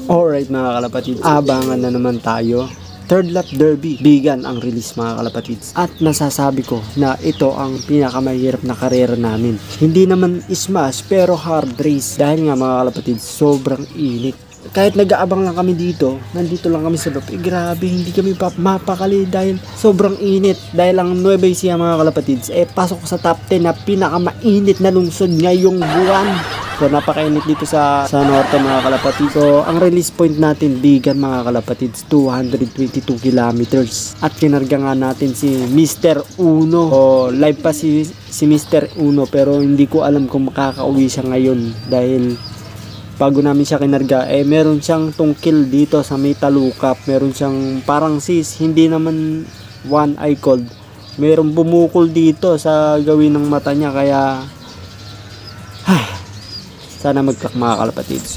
Alright mga kalapatids, abangan na naman tayo. Third lap derby, bigan ang release mga kalapatids. At masasabi ko na ito ang pinakamahirap na karera namin. Hindi naman smash pero hard race. Dahil nga mga kalapatids, sobrang init. Kahit nag-aabang lang kami dito, nandito lang kami sa loob. Grabe, hindi kami mapakali dahil sobrang init. Dahil ang Nueva Ecija mga kalapatids, pasok sa top 10 na pinakamainit na lungsod ngayong buwan. So napakainit dito sa norte mga kalapatids. So ang release point natin, bigan mga kalapatids, 222 kilometers. At kinarga nga natin si Mr. Uno. O live pa si Mr. Uno, pero hindi ko alam kung makakauwi siya ngayon dahil bago namin siya kinarga, meron siyang tungkil dito sa may talukap. Meron siyang parang hindi naman one eye cold. Meron bumukol dito sa gawin ng mata niya, kaya sana magkak mga kalapatids.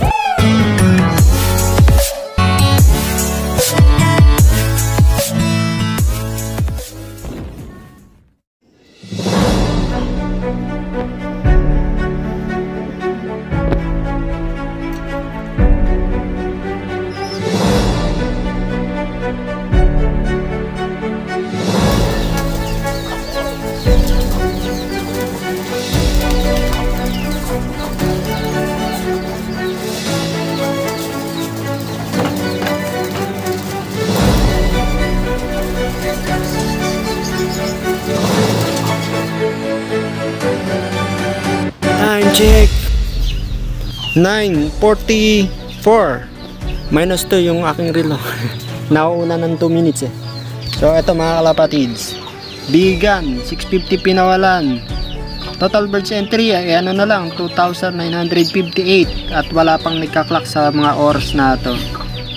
Check 9:44 minus 2 yung aking relo. Nauuna ng 2 minutes So eto mga kalapatids, bigan 650 pinawalan, total birds entry ano na lang 2,958 at wala pang nagka-clock sa mga oras na to.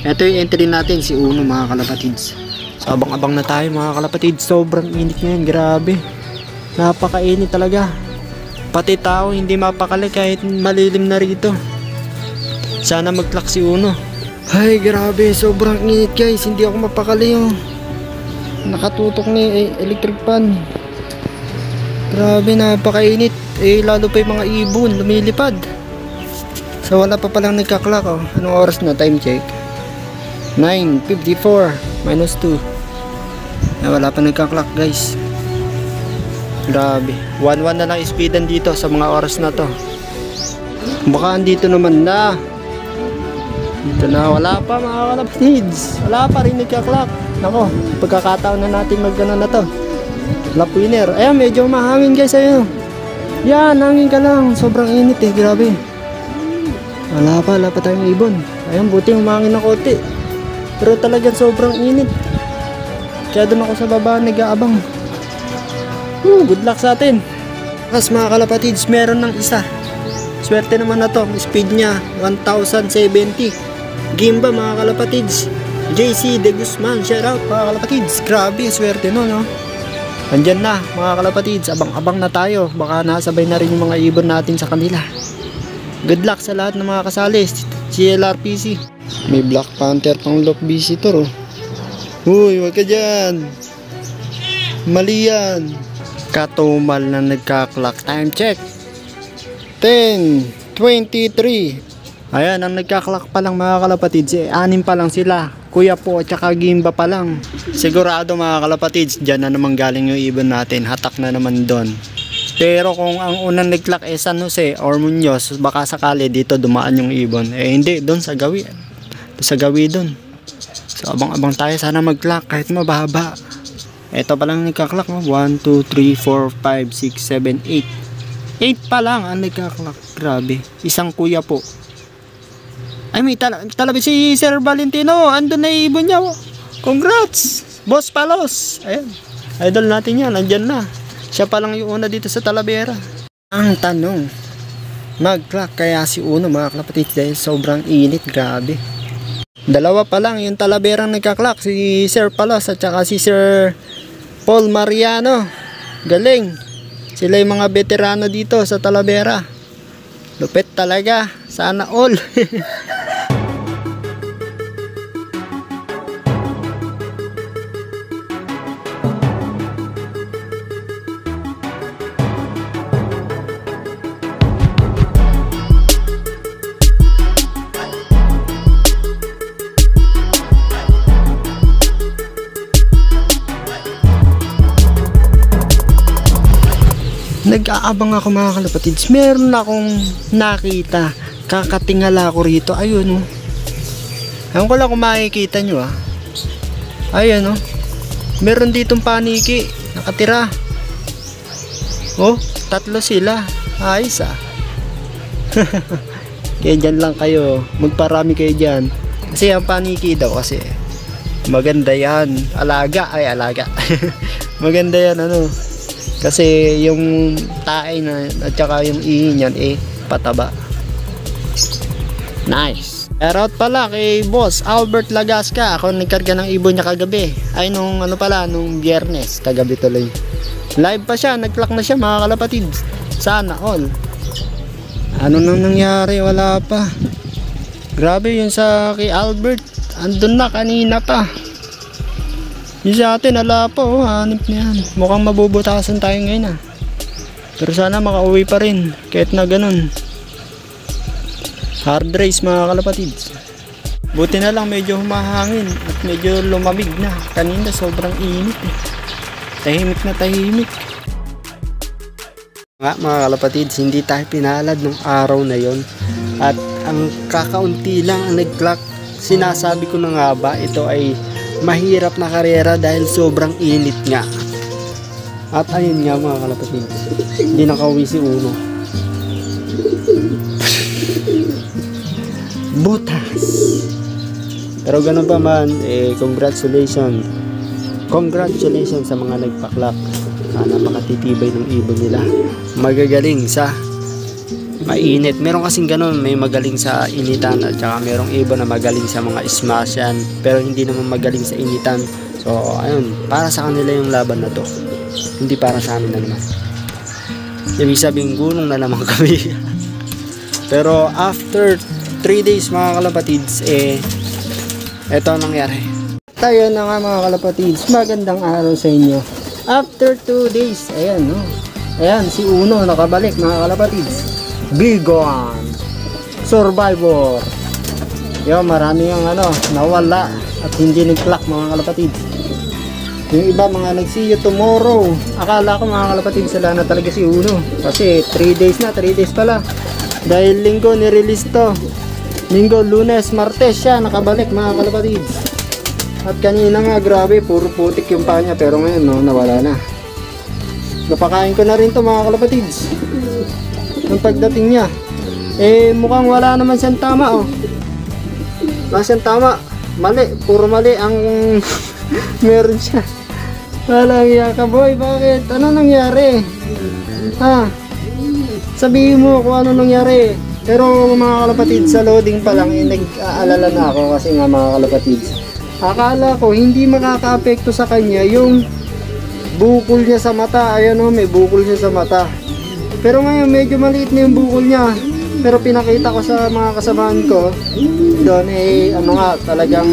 Eto yung entry natin, si Uno mga kalapatids. So abang-abang na tayo mga kalapatids. Sobrang init ngayon, grabe, napakainit talaga. Pati tao hindi mapakali kahit malilim na rito. Sana mag-clock si Uno. Ay grabe, sobrang init guys. Hindi ako mapakali yung nakatutok ni electric fan. Grabe, napakainit. Lalo pa yung mga ibon lumilipad. So wala pa palang nagka-clock. Anong oras na? Time check 9:54 minus 2. Wala pa nagka-clock guys. Grabe, 1-1 na lang speedan dito sa mga oras na to. Baka andito naman na. Dito na, wala pa mga kalapatids. Wala pa rin nagka-clock. Nako, pagkakataon na natin magana na to. Lap winner. Ayan, medyo mahangin guys. Ayun. Yan, hangin ka lang. Sobrang init grabe. Wala pa tayong ibon. Ayan, buti humangin na konti. Pero talagang sobrang init. Kaya doon ako sa baba nag-aabang. Good luck sa atin. Mas mga kalapatids, meron ng isa. Swerte naman na to. Speed niya 1,070. Gimba mga kalapatids. JC De Guzman, shout out mga kalapatids. Grabe, swerte no. Andyan na mga kalapatids. Abang-abang na tayo. Baka nasabay na rin yung mga ibon natin sa kanila. Good luck sa lahat ng mga kasali. CLRPC. May Black Panther pang lock visitor Uy, wag ka dyan. Mali yan. Katumal na nagka-clock. Time check 10:23. Ayan, ang nagka-clock pa lang mga kalapatids, 6 pa lang sila. Kuya po at saka Gimba pa lang. Sigurado mga kalapatids, dyan na naman galing yung ibon natin. Hatak na naman doon. Pero kung ang unang nag-clock San Jose or Muñoz, baka sakali dito dumaan yung ibon. Hindi, doon sa gawi. Sa gawi doon. So abang-abang tayo, sana mag-clock kahit mababa. Ito pa lang nagka-clock mo. 1, 2, 3, 4, 5, 6, 7, 8. 8 pa lang ang nagka-clock. Grabe. Isang kuya po. Ay, may talabi si Sir Valentino. Andun na ibon niya. Congrats! Boss Palos. Ayan. Idol natin yan. Andyan na. Siya pa lang yung una dito sa Talavera. Ang tanong, mag-clock kaya si Uno mga kalapatids dahil sobrang init. Grabe. Dalawa pa lang yung Talavera nagka-clock. Si Sir Palos at saka si Sir Paul Mariano. Galing. Sila yung mga veterano dito sa Talavera. Lupit talaga. Sana all. Nag-aabang ako mga kalapatids. Meron akong nakita. Kakatingala ko rito. Ayun oh. Ewan ko lang kung makikita nyo ah. Ayun oh. Meron ditong paniki. Nakatira. Oh, 3 sila. Ayos ah. Kaya dyan lang kayo. Magparami kayo dyan. Kasi ang paniki daw kasi maganda yan. Alaga. Ay alaga. Maganda yan ano. Kasi yung tae na at saka yung ihi niyan eh pataba. Nice. Shoutout pala kay Boss Albert Lagasca. Ako nagkarga ng ibon niya kagabi. Ay nung ano pala nung Biyernes kagabi tuloy. Live pa siya, nag-clock na siya mga kalapatids. Sana all. Ano nang nangyari? Wala pa. Grabe yun sa kay Albert. Andun na kanina pa. Yung sa atin, ala pa oh, hanip na yan. Mukhang mabubutasan tayo ngayon ah. Pero sana makauwi pa rin, kahit na ganun. Hard race mga kalapatids. Buti na lang medyo humahangin at medyo lumamig na. Kanina sobrang init eh. Tahimik na tahimik. Mga kalapatids, hindi tayo pinalad nung araw na yon. At ang kakaunti lang ang nag-clock. Sinasabi ko na nga ba, ito ay mahirap na karera dahil sobrang init nga. At ayun nga mga kalapatid, hindi nakauwi si Uno. Butas. Pero ganun pa man, congratulations sa mga nagpaklak. Napakatitibay ng ibon nila. Magagaling sa mainit. Meron kasing ganun, may magaling sa initan at saka merong ibon na magaling sa mga smashan pero hindi naman magaling sa initan. So ayun, para sa kanila yung laban na to, hindi para sa amin na naman. Ibig sabihin gulong na naman kami. Pero after 3 days mga kalapatids, eto ang nangyari. Tayo na nga mga kalapatids, magandang araw sa inyo. After 2 days, ayan no. Ayan si Uno nakabalik mga kalapatids. Big one survivor. Yo, marami yung nawala at hindi nag-clock mga kalapatids. Yung iba mga nag-see you tomorrow. Akala ko mga kalapatids sila na talaga si Uno. Kasi 3 days na, 3 days pala. Dahil linggo ni-release to. Linggo, Lunes, Martes siya nakabalik mga kalapatids. At kanina nga grabe, puro putik yung paa niya. Pero ngayon no, nawala na. Napakain ko na rin to mga kalapatids. Ang pagdating niya mukhang wala naman siyang tama oh. Wala siyang tama. Mali, puro mali ang meron siya. Walang yaka boy, bakit? Ano nangyari? Ha? Sabihin mo kung ano nangyari. Pero mga kalapatids, sa loading pa lang nag-aalala na ako kasi nga mga kalapatids, akala ko hindi makaka-apekto sa kanya yung bukol niya sa mata. Ayan oh, may bukol siya sa mata. Pero ngayon medyo maliit na yung bukol niya. Pero pinakita ko sa mga kasamahan ko doon talagang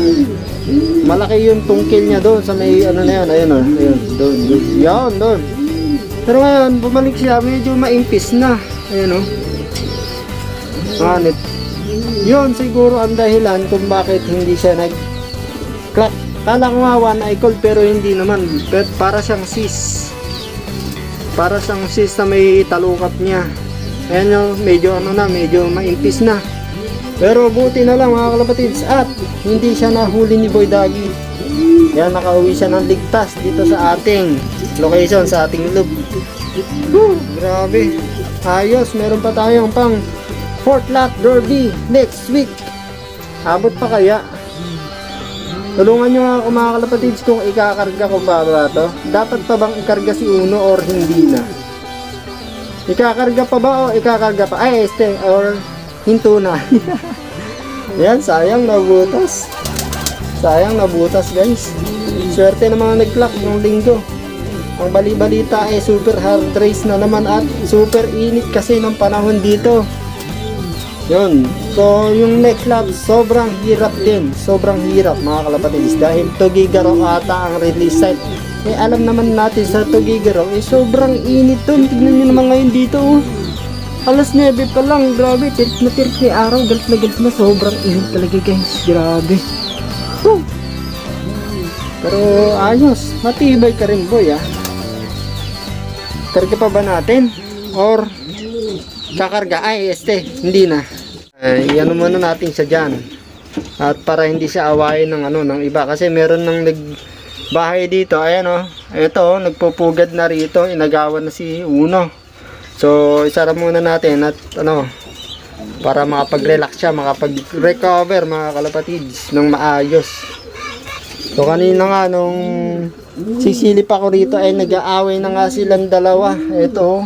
malaki yung tungkil niya doon sa may na yan. Ayun o, ayun, doon. Pero ngayon bumalik siya, medyo maimpis na. Ayun o. Hanip. Yun siguro ang dahilan kung bakit hindi siya nag-clock. Kala ko nga one eye cold pero hindi naman. Para siyang sis. Para siyang sis na may talukat niya. Ayan yung medyo medyo maimpis na. Pero buti na lang mga kalapatids at hindi siya nahuli ni Boy Dagi. Yan, nakauwi siya ng ligtas dito sa ating location, sa ating loop. Grabe. Ayos, meron pa tayong pang 4th lap derby next week. Abot pa kaya? Tulungan nyo ako mga kalapatids kung ikakarga ko pa ba to. Dapat pa bang ikarga si Uno or hindi na? Ikakarga pa ba o ikakarga pa? Ay, or hinto na. Yan, sayang nabutas. Sayang nabutas guys. Swerte na mga nag-clock ng linggo. Ang bali-balita super hard race na naman at super init kasi ng panahon dito. Yun. So, yung next lap, sobrang hirap din. Sobrang hirap mga kalapatids. Dahil Tugigaraw ata ang release site. Alam naman natin sa Tugigaraw, sobrang init dun. Tignan nyo naman ngayon dito. Alas 9 pa lang. Grabe. Tirit na araw. Galit na galit na. Sobrang init talaga guys. Grabe. Woo! Pero ayos. Matibay ka rin boy ah. Karga pa ba natin? Or kakarga? Ay, hindi na. Ano muna natin siya dyan. At para hindi siya awayin ng ng iba. Kasi meron ng bahay dito. Ayan o. Ito, nagpupugad na rito. Inagawan na si Uno. So, isara muna natin at para makapag-relax siya, makapag-recover mga kalapatids ng maayos. So, kanina nga nung sisilip ako rito ay nag-aaway na nga silang dalawa. Ito,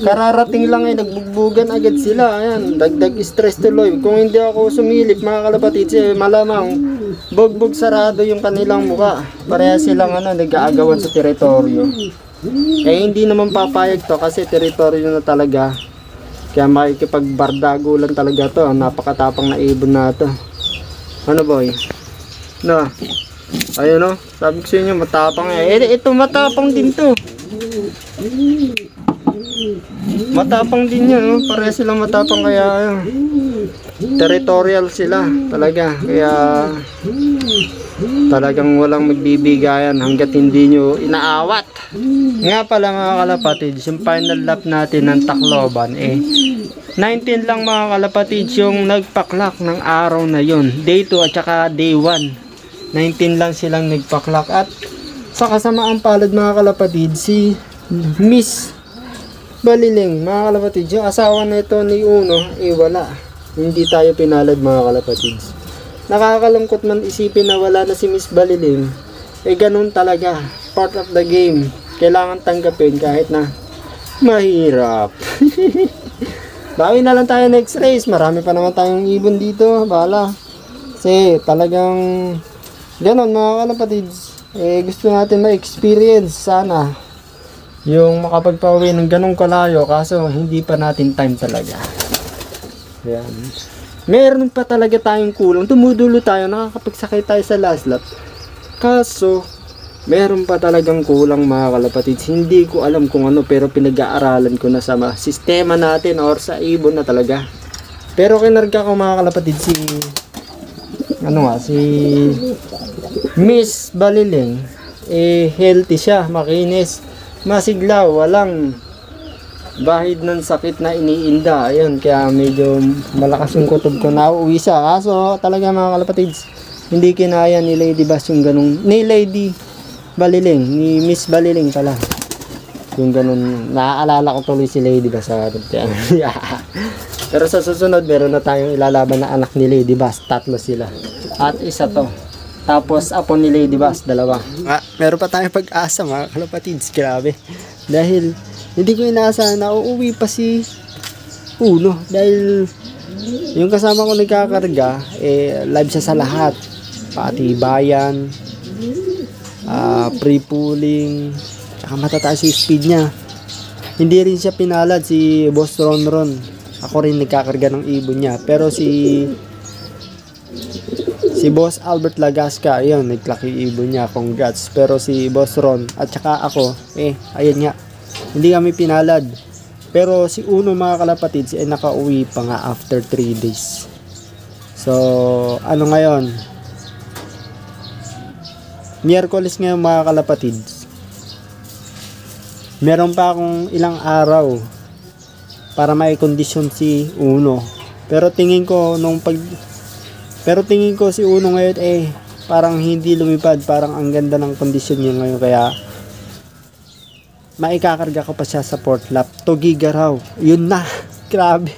kararating lang ay nagbugbugan agad sila. Ayan, dagdag stress tuloy. Kung hindi ako sumilip mga kalapatids, malamang bugbog sarado yung kanilang muka. Pareha silang nag-aagawan sa teritoryo. Hindi naman papayag to kasi teritoryo na talaga. Kaya makikipagbardago lang talaga to. Napakatapang na ibon na to. Ano boy? No. Ayun sabi ko sa inyo matapang ito matapang din to. Matapang din yan Pareha silang matapang kaya territorial sila talaga. Kaya talagang walang magbibigayan hanggat hindi nyo inaawat. Nga pala mga kalapatids, yung final lap natin ng Tacloban 19 lang mga kalapatids yung nagpaklak ng araw na yon. Day 2 at saka day 1. 19 lang silang nagpaklak. At sa kasamaang palad mga kalapatids, si Miss Baliling mga kalapatids, yung asawa na ito ni Uno wala. Hindi tayo pinalad mga kalapatids. Nakakalungkot man isipin na wala na si Miss Baliling. Ganun talaga, part of the game. Kailangan tanggapin kahit na mahirap. Bawi na lang tayo next race. Marami pa naman tayong ibon dito. Bahala. Kasi talagang ganun mga kalapatids. Gusto natin ma-experience sana yung makapagpauwi ng ganong kalayo. Kaso hindi pa natin time talaga. Ayan. Meron pa talaga tayong kulang. Tumudulo tayo. Nakakapagsakay tayo sa last lap. Kaso meron pa talagang kulang mga kalapatids. Hindi ko alam kung ano, pero pinag-aaralan ko na sa sistema natin or sa ibon na talaga. Pero kinarga ko mga kalapatids si Miss Baliling. Healthy siya, makinis, masiglaw, walang bahid ng sakit na iniinda. Ayun, kaya medyo malakas yung kutob ko na uuwi siya. Kaso talaga mga kalapatids, hindi kinaya ni Lady Bass yung ganung, ni Lady Baliling, ni Miss Baliling pala. Yung ganun, naaalala ko tuloy si Lady Bass sa Pero sa susunod, meron na tayong ilalaban na anak ni Lady Bass. 3 sila. At isa to. Tapos apo ni Lady Bass, 2. Meron pa tayong pag-asa mga kalapatids. Grabe. Dahil hindi ko inaasahan na uuwi pa si Uno. Dahil yung kasama ko nagkakarga, live siya sa lahat. Pati bayan, pre-pooling, tsaka matataas yung speed niya. Hindi rin siya pinalad si Boss Ronron. Ako rin nagkakarga ng ibon niya. Pero si Boss Albert Lagasca, ayun, nagklak yung ibon niya. Congrats. Pero si Boss Ron at tsaka ako, ayun nga, hindi kami pinalad. Pero si Uno mga kalapatids nakauwi pa nga after 3 days. So ano ngayon, Miyerkules ngayon mga kalapatids. Meron pa akong ilang araw para maikondisyon si Uno. Pero tingin ko si Uno ngayon parang hindi lumipad, parang ang ganda ng kondisyon niya ngayon, kaya maikakarga ko pa siya sa fourth lap. Tugiga raw. Yun na. Grabe.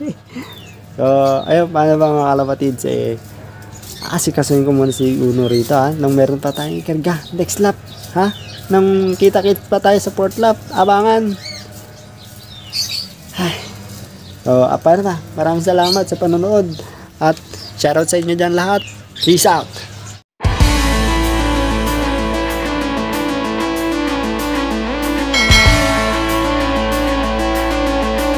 So, ayun, paano ba mga kalapatids? Asikasuhin ko muna si Uno rito, nang meron pa tayong ikarga. Next lap, nang kita-kit pa tayo sa fourth lap. Abangan. So, paano ba? Maraming salamat sa panonood. At shoutout sa inyo dyan lahat. Peace out.